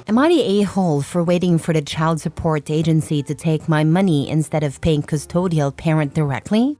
Am I the a-hole for waiting for the child support agency to take my money instead of paying custodial parent directly?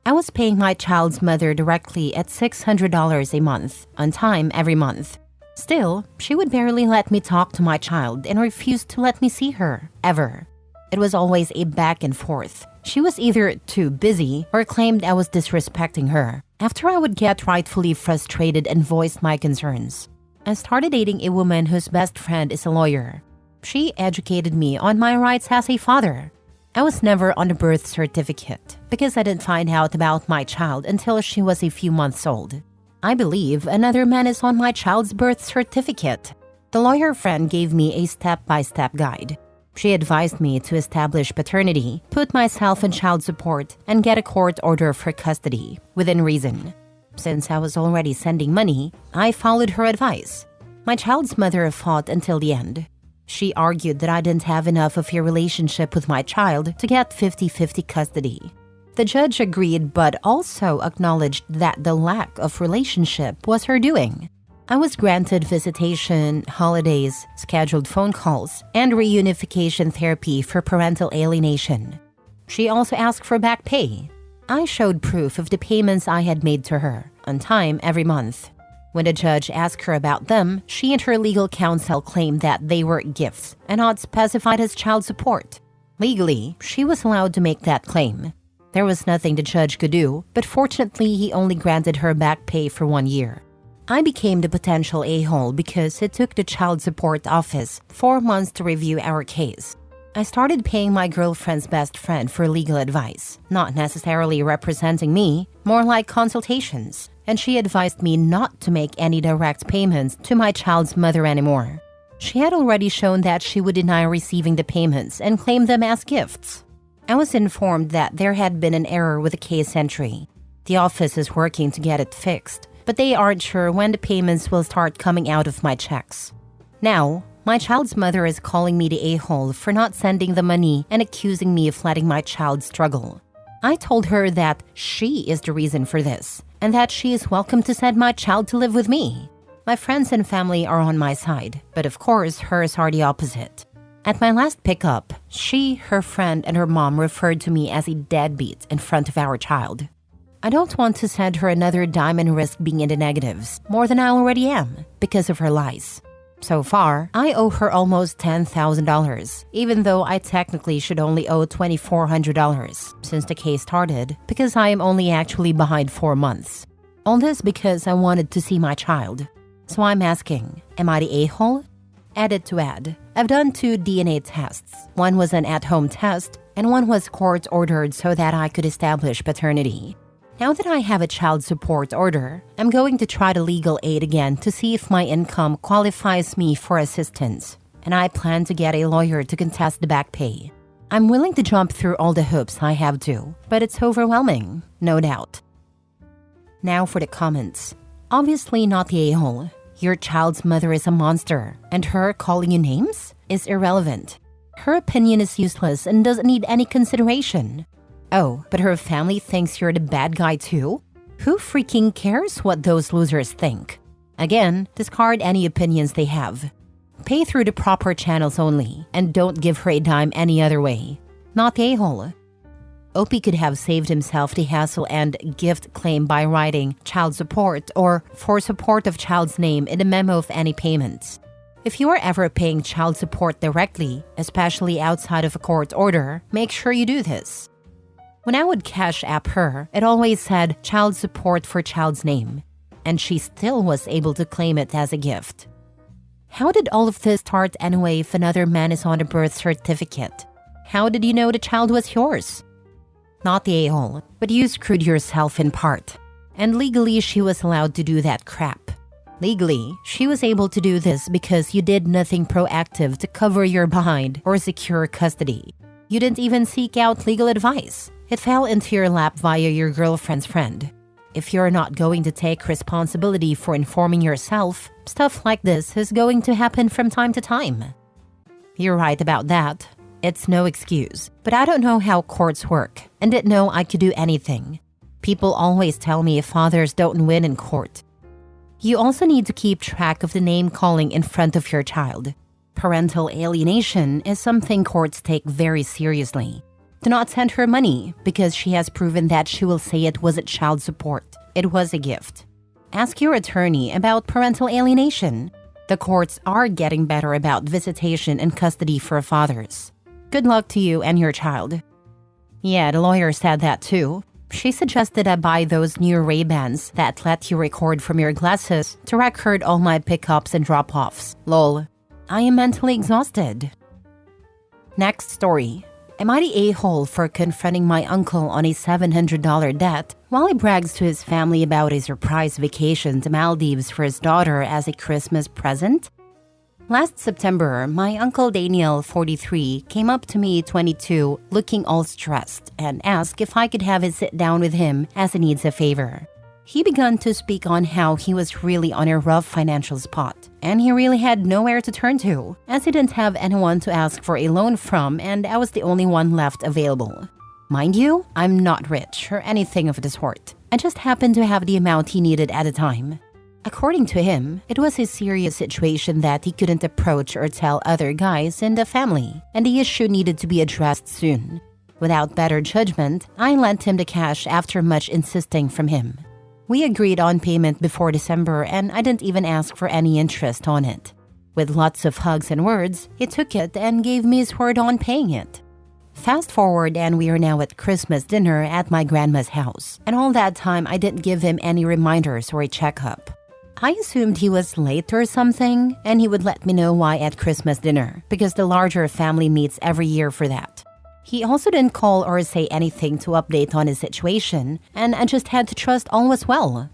I was paying my child's mother directly at $600 a month, on time every month. Still, she would barely let me talk to my child and refused to let me see her, ever. It was always a back and forth. She was either too busy or claimed I was disrespecting her. After I would get rightfully frustrated and voice my concerns, I started dating a woman whose best friend is a lawyer. She educated me on my rights as a father. I was never on the birth certificate because I didn't find out about my child until she was a few months old. I believe another man is on my child's birth certificate. The lawyer friend gave me a step-by-step guide. She advised me to establish paternity, put myself in child support, and get a court order for custody, within reason. Since I was already sending money, I followed her advice. My child's mother fought until the end. She argued that I didn't have enough of a relationship with my child to get 50-50 custody. The judge agreed but also acknowledged that the lack of relationship was her doing. I was granted visitation, holidays, scheduled phone calls, and reunification therapy for parental alienation. She also asked for back pay. I showed proof of the payments I had made to her, on time every month. When the judge asked her about them, she and her legal counsel claimed that they were gifts and not specified as child support. Legally, she was allowed to make that claim. There was nothing the judge could do, but fortunately he only granted her back pay for 1 year. I became the potential a-hole because it took the child support office 4 months to review our case. I started paying my girlfriend's best friend for legal advice, not necessarily representing me, more like consultations, and she advised me not to make any direct payments to my child's mother anymore. She had already shown that she would deny receiving the payments and claim them as gifts. I was informed that there had been an error with the case entry. The office is working to get it fixed, but they aren't sure when the payments will start coming out of my checks. Now, my child's mother is calling me the a-hole for not sending the money and accusing me of letting my child struggle. I told her that she is the reason for this, and that she is welcome to send my child to live with me. My friends and family are on my side, but of course hers are the opposite. At my last pickup, she, her friend, and her mom referred to me as a deadbeat in front of our child. I don't want to send her another dime and risk being in the negatives, more than I already am, because of her lies. So far, I owe her almost $10,000, even though I technically should only owe $2,400 since the case started, because I am only actually behind 4 months. All this because I wanted to see my child. So I'm asking, am I the a-hole? Added to add, I've done 2 DNA tests. One was an at-home test, and one was court-ordered so that I could establish paternity. Now that I have a child support order, I'm going to try the legal aid again to see if my income qualifies me for assistance, and I plan to get a lawyer to contest the back pay. I'm willing to jump through all the hoops I have to, but it's overwhelming, no doubt. Now for the comments. Obviously not the a-hole. Your child's mother is a monster, and her calling you names is irrelevant. Her opinion is useless and doesn't need any consideration. Oh, but her family thinks you're the bad guy too? Who freaking cares what those losers think? Again, discard any opinions they have. Pay through the proper channels only, and don't give her a dime any other way. Not the a-hole. Opie could have saved himself the hassle and gift claim by writing child support or for support of child's name in the memo of any payments. If you are ever paying child support directly, especially outside of a court order, make sure you do this. When I would cash app her, it always said child support for child's name, and she still was able to claim it as a gift. How did all of this start anyway if another man is on a birth certificate? How did you know the child was yours? Not the a-hole, but you screwed yourself in part. And legally, she was allowed to do that crap. Legally, she was able to do this because you did nothing proactive to cover your behind or secure custody. You didn't even seek out legal advice. It fell into your lap via your girlfriend's friend. If you're not going to take responsibility for informing yourself, stuff like this is going to happen from time to time. You're right about that. It's no excuse, but I don't know how courts work and didn't know I could do anything. People always tell me fathers don't win in court. You also need to keep track of the name calling in front of your child. Parental alienation is something courts take very seriously. Do not send her money because she has proven that she will say it wasn't child support. It was a gift. Ask your attorney about parental alienation. The courts are getting better about visitation and custody for fathers. Good luck to you and your child. Yeah, the lawyer said that too. She suggested I buy those new Ray-Bans that let you record from your glasses to record all my pickups and drop-offs. Lol. I am mentally exhausted. Next story. Am I the a-hole for confronting my uncle on a $700 debt while he brags to his family about a surprise vacation to Maldives for his daughter as a Christmas present? Last September, my uncle Daniel, 43, came up to me, 22, looking all stressed and asked if I could have a sit down with him as he needs a favor. He began to speak on how he was really on a rough financial spot, and he really had nowhere to turn to, as he didn't have anyone to ask for a loan from and I was the only one left available. Mind you, I'm not rich or anything of the sort. I just happened to have the amount he needed at the time. According to him, it was a serious situation that he couldn't approach or tell other guys in the family, and the issue needed to be addressed soon. Without better judgment, I lent him the cash after much insisting from him. We agreed on payment before December, and I didn't even ask for any interest on it. With lots of hugs and words, he took it and gave me his word on paying it. Fast forward and we are now at Christmas dinner at my grandma's house, and all that time I didn't give him any reminders or a checkup. I assumed he was late or something, and he would let me know why at Christmas dinner, because the larger family meets every year for that. He also didn't call or say anything to update on his situation, and I just had to trust all was well.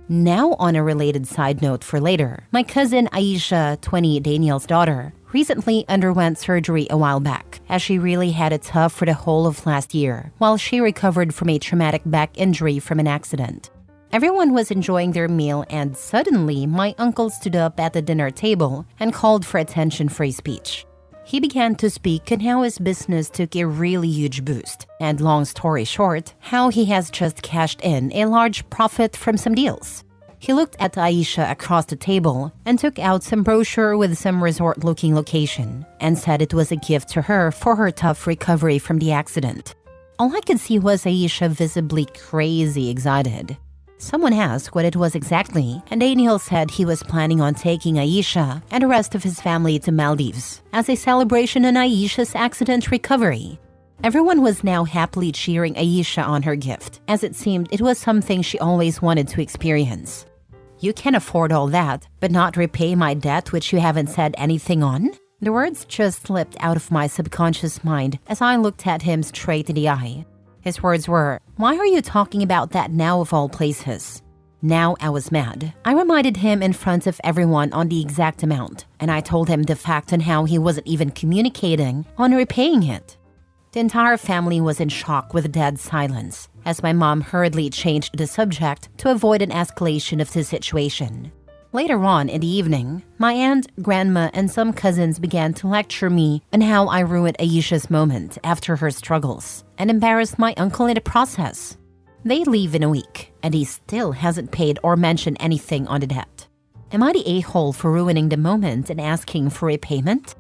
Now on a related side note for later, my cousin AITAH, 20, Daniel's daughter, recently underwent surgery a while back, as she really had it tough for the whole of last year, while she recovered from a traumatic back injury from an accident. Everyone was enjoying their meal and suddenly my uncle stood up at the dinner table and called for attention for a speech. He began to speak on how his business took a really huge boost, and long story short, how he has just cashed in a large profit from some deals. He looked at AITAH across the table and took out some brochure with some resort-looking location and said it was a gift to her for her tough recovery from the accident. All I could see was AITAH visibly crazy excited. Someone asked what it was exactly, and Daniel said he was planning on taking AITAH and the rest of his family to Maldives as a celebration on AITAH's accident recovery. Everyone was now happily cheering AITAH on her gift, as it seemed it was something she always wanted to experience. You can afford all that, but not repay my debt which you haven't said anything on? The words just slipped out of my subconscious mind as I looked at him straight in the eye. His words were, "Why are you talking about that now of all places?" Now I was mad. I reminded him in front of everyone on the exact amount, and I told him the fact on how he wasn't even communicating on repaying it. The entire family was in shock with dead silence, as my mom hurriedly changed the subject to avoid an escalation of the situation. Later on in the evening, my aunt, grandma, and some cousins began to lecture me on how I ruined AITAH's moment after her struggles and embarrassed my uncle in the process. They leave in a week, and he still hasn't paid or mentioned anything on the debt. Am I the a-hole for ruining the moment and asking for repayment?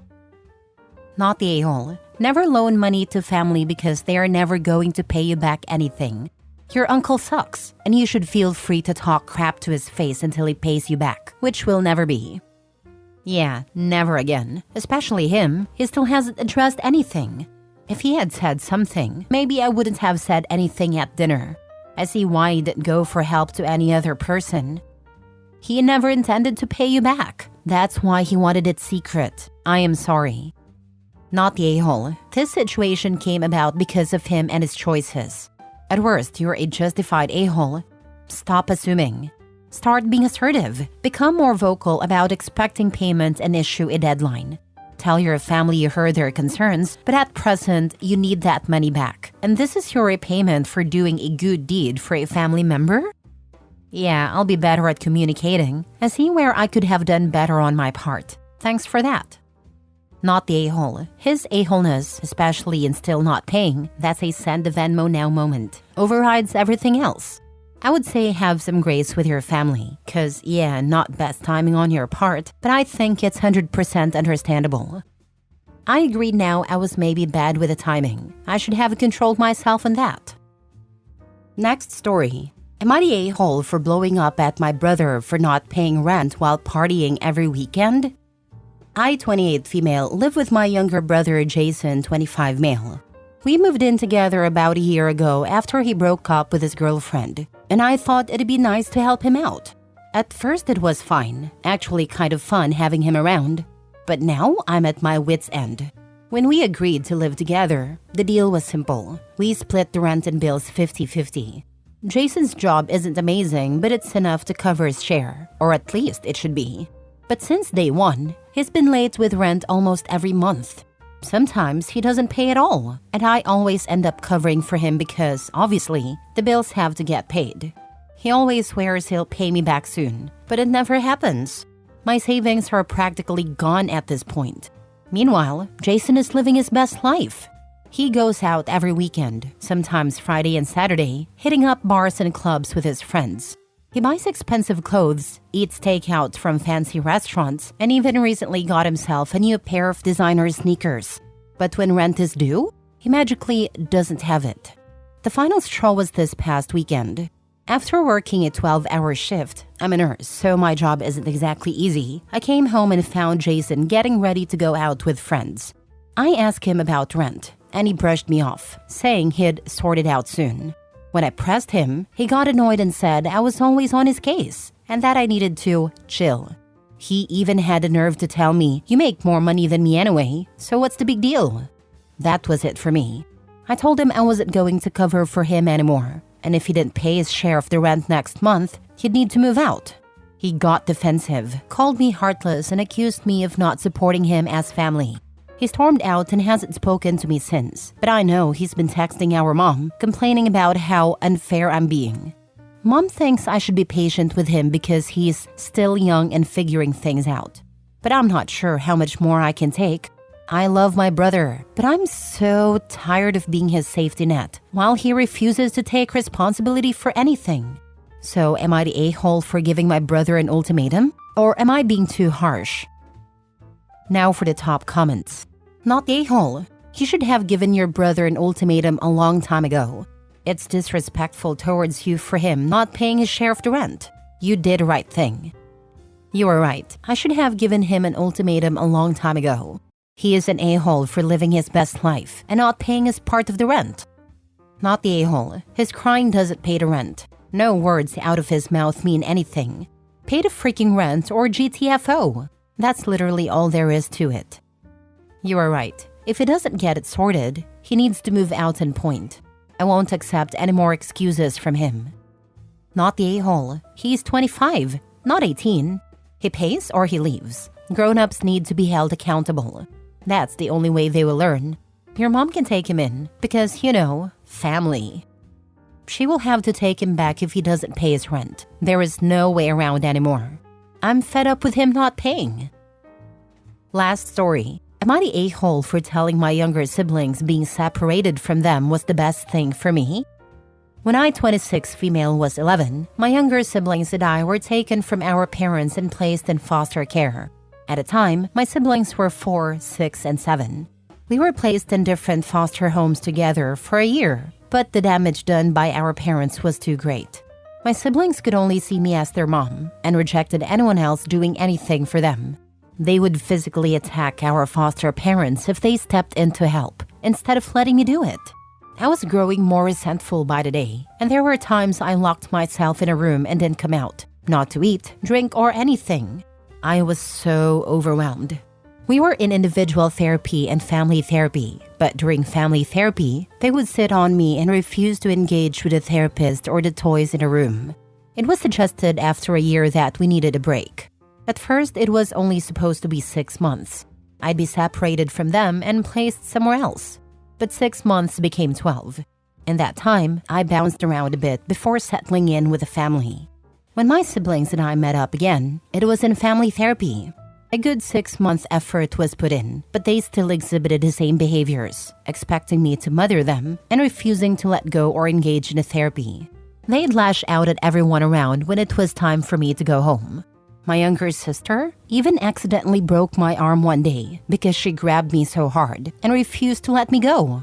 Not the a-hole. Never loan money to family because they are never going to pay you back anything. Your uncle sucks, and you should feel free to talk crap to his face until he pays you back, which will never be. Yeah, never again. Especially him, he still hasn't addressed anything. If he had said something, maybe I wouldn't have said anything at dinner. I see why he didn't go for help to any other person. He never intended to pay you back. That's why he wanted it secret. I am sorry. Not the a-hole. This situation came about because of him and his choices. At worst, you're a justified a-hole. Stop assuming. Start being assertive. Become more vocal about expecting payment and issue a deadline. Tell your family you heard their concerns, but at present, you need that money back. And this is your repayment for doing a good deed for a family member? Yeah, I'll be better at communicating. I see where I could have done better on my part. Thanks for that. Not the a-hole. His a-holeness, especially in still not paying, that's a send the Venmo now moment, overrides everything else. I would say have some grace with your family, cause yeah, not best timing on your part, but I think it's 100% understandable. I agree now I was maybe bad with the timing. I should have controlled myself on that. Next story. Am I the a-hole for blowing up at my brother for not paying rent while partying every weekend? I, 28 female, live with my younger brother Jason, 25 male. We moved in together about a year ago after he broke up with his girlfriend, and I thought it'd be nice to help him out. At first it was fine, actually kind of fun having him around, but now I'm at my wit's end. When we agreed to live together, the deal was simple. We split the rent and bills 50-50. Jason's job isn't amazing, but it's enough to cover his share, or at least it should be. But since day one, he's been late with rent almost every month. Sometimes he doesn't pay at all, and I always end up covering for him because, obviously, the bills have to get paid. He always swears he'll pay me back soon, but it never happens. My savings are practically gone at this point. Meanwhile, Jason is living his best life. He goes out every weekend, sometimes Friday and Saturday, hitting up bars and clubs with his friends. He buys expensive clothes, eats takeout from fancy restaurants, and even recently got himself a new pair of designer sneakers. But when rent is due, he magically doesn't have it. The final straw was this past weekend. After working a 12-hour shift, I'm a nurse, so my job isn't exactly easy. I came home and found Jason getting ready to go out with friends. I asked him about rent, and he brushed me off, saying he'd sort it out soon. When I pressed him, he got annoyed and said I was always on his case and that I needed to chill. He even had the nerve to tell me, "You make more money than me anyway, so what's the big deal?" That was it for me. I told him I wasn't going to cover for him anymore, and if he didn't pay his share of the rent next month, he'd need to move out. He got defensive, called me heartless, and accused me of not supporting him as family. He stormed out and hasn't spoken to me since, but I know he's been texting our mom, complaining about how unfair I'm being. Mom thinks I should be patient with him because he's still young and figuring things out. But I'm not sure how much more I can take. I love my brother, but I'm so tired of being his safety net, while he refuses to take responsibility for anything. So am I the a-hole for giving my brother an ultimatum? Or am I being too harsh? Now for the top comments. Not the a-hole. You should have given your brother an ultimatum a long time ago. It's disrespectful towards you for him not paying his share of the rent. You did the right thing. You are right. I should have given him an ultimatum a long time ago. He is an a-hole for living his best life and not paying his part of the rent. Not the a-hole. His crying doesn't pay the rent. No words out of his mouth mean anything. Pay the freaking rent or GTFO. That's literally all there is to it. You are right. If he doesn't get it sorted, he needs to move out and point. I won't accept any more excuses from him. Not the a-hole. He's 25, not 18. He pays or he leaves. Grown-ups need to be held accountable. That's the only way they will learn. Your mom can take him in because, family. She will have to take him back if he doesn't pay his rent. There is no way around anymore. I'm fed up with him not paying. Last story. Am I the a-hole for telling my younger siblings being separated from them was the best thing for me? When I, 26 female, was 11, my younger siblings and I were taken from our parents and placed in foster care. At a time, my siblings were 4, 6, and 7. We were placed in different foster homes together for a year, but the damage done by our parents was too great. My siblings could only see me as their mom and rejected anyone else doing anything for them. They would physically attack our foster parents if they stepped in to help, instead of letting me do it. I was growing more resentful by the day, and there were times I locked myself in a room and didn't come out, not to eat, drink, or anything. I was so overwhelmed. We were in individual therapy and family therapy, but during family therapy, they would sit on me and refuse to engage with the therapist or the toys in a room. It was suggested after a year that we needed a break. At first, it was only supposed to be 6 months. I'd be separated from them and placed somewhere else. But 6 months became 12. In that time, I bounced around a bit before settling in with a family. When my siblings and I met up again, it was in family therapy. A good 6-month effort was put in, but they still exhibited the same behaviors, expecting me to mother them and refusing to let go or engage in a therapy. They'd lash out at everyone around when it was time for me to go home. My younger sister even accidentally broke my arm one day because she grabbed me so hard and refused to let me go.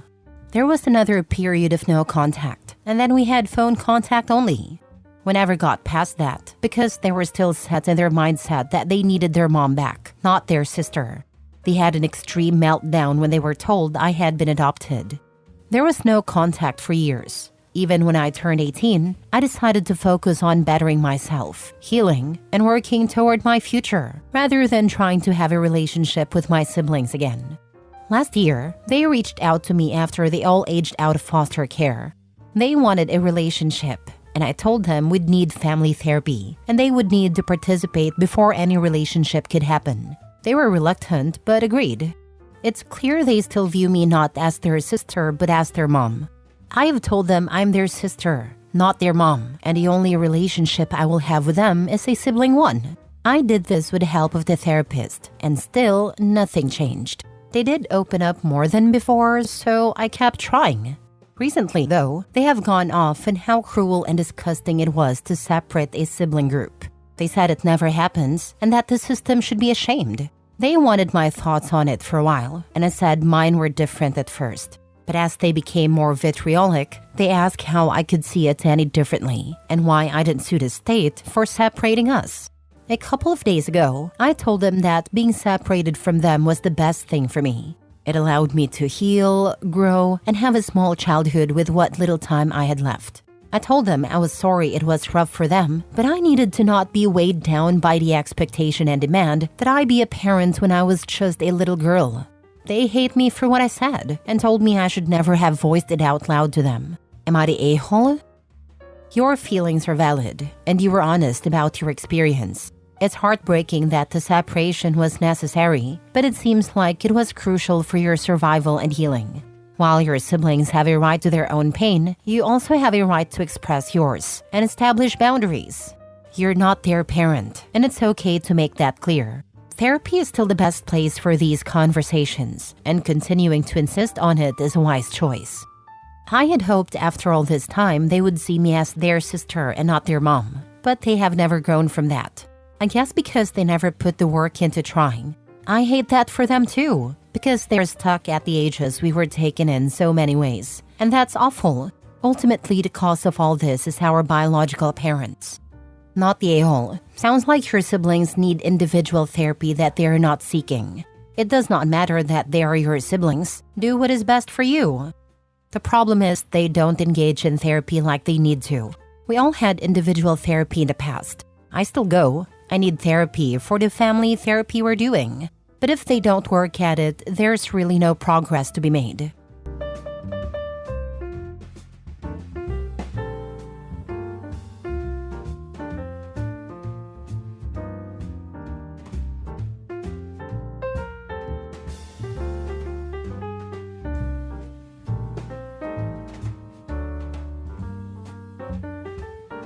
There was another period of no contact, and then we had phone contact only. We never got past that because they were still set in their mindset that they needed their mom back, not their sister. They had an extreme meltdown when they were told I had been adopted. There was no contact for years. Even when I turned 18, I decided to focus on bettering myself, healing, and working toward my future, rather than trying to have a relationship with my siblings again. Last year, they reached out to me after they all aged out of foster care. They wanted a relationship, and I told them we'd need family therapy, and they would need to participate before any relationship could happen. They were reluctant, but agreed. It's clear they still view me not as their sister, but as their mom. I have told them I'm their sister, not their mom, and the only relationship I will have with them is a sibling one. I did this with the help of the therapist, and still nothing changed. They did open up more than before, so I kept trying. Recently, though, they have gone off on how cruel and disgusting it was to separate a sibling group. They said it never happens, and that the system should be ashamed. They wanted my thoughts on it for a while, and I said mine were different at first. But as they became more vitriolic, they asked how I could see it any differently and why I didn't sue the state for separating us. A couple of days ago, I told them that being separated from them was the best thing for me. It allowed me to heal, grow, and have a small childhood with what little time I had left. I told them I was sorry it was rough for them, but I needed to not be weighed down by the expectation and demand that I be a parent when I was just a little girl. They hate me for what I said and told me I should never have voiced it out loud to them. Am I the a-hole? Your feelings are valid, and you were honest about your experience. It's heartbreaking that the separation was necessary, but it seems like it was crucial for your survival and healing. While your siblings have a right to their own pain, you also have a right to express yours and establish boundaries. You're not their parent, and it's okay to make that clear. Therapy is still the best place for these conversations, and continuing to insist on it is a wise choice. I had hoped after all this time they would see me as their sister and not their mom, but they have never grown from that. I guess because they never put the work into trying. I hate that for them too, because they're stuck at the ages we were taken in so many ways, and that's awful. Ultimately, the cause of all this is our biological parents. Not the a-hole. Sounds like your siblings need individual therapy that they are not seeking. It does not matter that they are your siblings. Do what is best for you. The problem is they don't engage in therapy like they need to. We all had individual therapy in the past. I still go. I need therapy for the family therapy we're doing. But if they don't work at it, there's really no progress to be made.